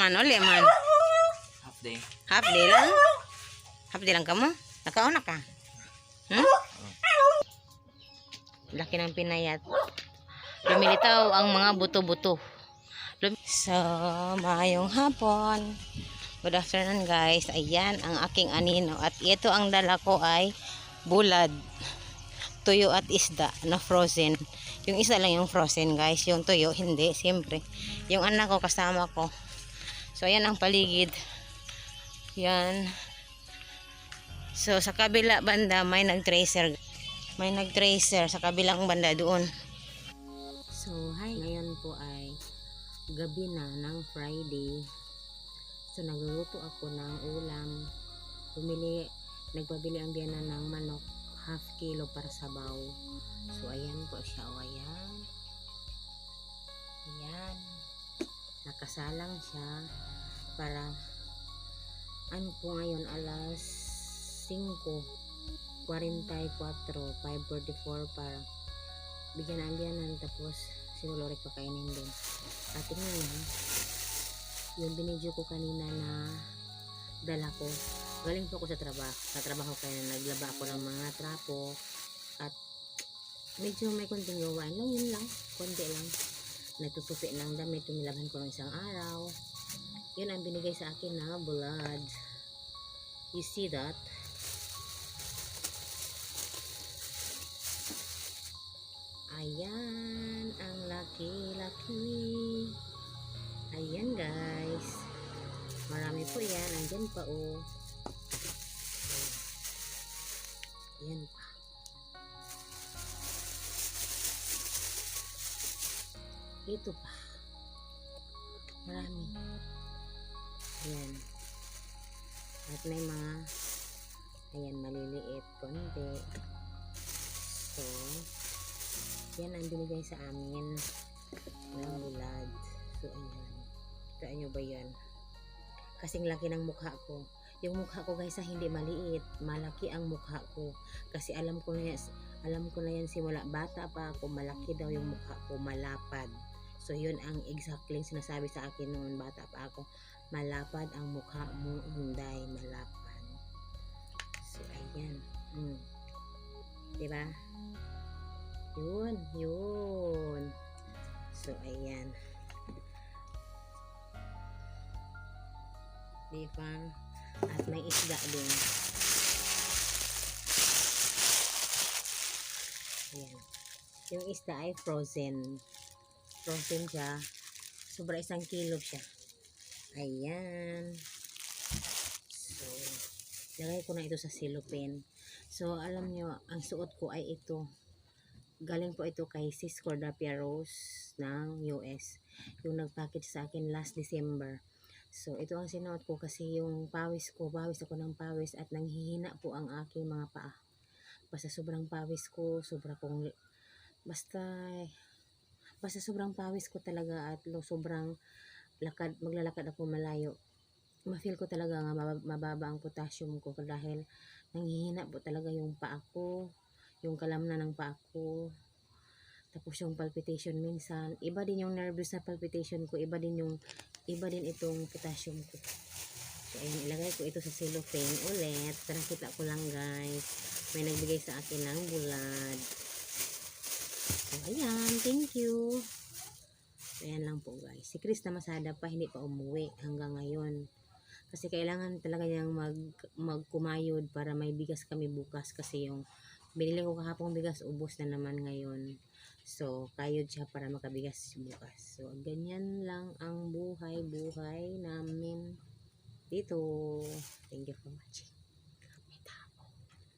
man, uli man. Half day. Half day lang? Half day lang ka mo? Nakauna ka? Hmm? Laki ng pinayat. Lumilitaw ang mga buto-buto. So, maayong hapon. Good afternoon guys. Ayan ang aking anino. At ito ang dala ko ay bulad, tuyo at isda na frozen. Yung isda lang yung frozen guys. Yung tuyo hindi. Siyempre. Yung anak ko kasama ko. So, ayan ang paligid. Yan. So, sa kabila banda may nag-tracer. May nag-tracer sa kabilang banda doon. So, hi. Ngayon po ay gabi na ng Friday. So, nagluluto ako ng ulam. Nagpabili ang biyana ng manok. Half kilo para sabaw. So, ayan po siya. O, ayan. Ayan. Nakasalang siya para ano po ngayon alas 5:44, 5:44 para bigyan na ang biyanan tapos si Lolorik pakainin din. At tingnan na yung binidyo ko kanina na dala ko. Galing po ako sa trabaho kaya naglaba ako ng mga trapo at medyo may konting gawain lang, yun lang, konti lang. Nagtutupi ng damit, tumilaban ko ng isang araw. Yun ang binigay sa akin na bulad. You see that? Ayan ang laki-laki. Ayan guys, marami po yan. Andyan pa oh. Ayan pa. Ito pa. Marami. Ayan. At may mga ayan maliliit konti. So yan ang binigay sa amin ng bulad. So ayan, kita nyo ba yan? Kasing laki ng mukha ko. Yung mukha ko guys hindi maliit, malaki ang mukha ko. Kasi alam ko na yan simula bata pa ako, malaki daw yung mukha ko, malapad. So yun ang exactly sinasabi sa akin noon bata pa ako, malapad ang mukha mo, Inday, malapad. So ayan, diba? Yun. So, ayan. Diba? At may isda din. Ayan. Yung isda ay frozen. Frozen siya. Sobra 1 kilo siya. Ayan. So, lagay ko na ito sa cellophane. So, alam nyo, ang suot ko ay ito. Galing po ito kay Sis Cordapia Rose ng US. Yung nag-package sa akin last December. So, ito ang sinuot ko kasi yung pawis ako ng pawis at nanghihina po ang aking mga paa. Basta sobrang pawis ko, basta sobrang pawis ko talaga at sobrang maglalakad ako malayo. Ma-feel ko talaga nga mababa ang potassium ko dahil nanghihina po talaga yung paa ko. Yung kalamnan ng paa ko, tapos yung palpitation minsan, iba din yung nervous na palpitation ko, iba din itong potassium ko. So ayun, ilagay ko ito sa cellophane ulit para kita ko lang guys, may nagbigay sa akin ng bulad. So ayan, thank you. So ayan lang po guys, si Chris na Masada pa hindi pa umuwi hanggang ngayon kasi kailangan talaga niyang magkumayod para may bigas kami bukas kasi yung binili ko kahapong bigas, ubos na naman ngayon. So, kayod siya para makabigas bukas. So, ganyan lang ang buhay namin dito. Thank you for watching.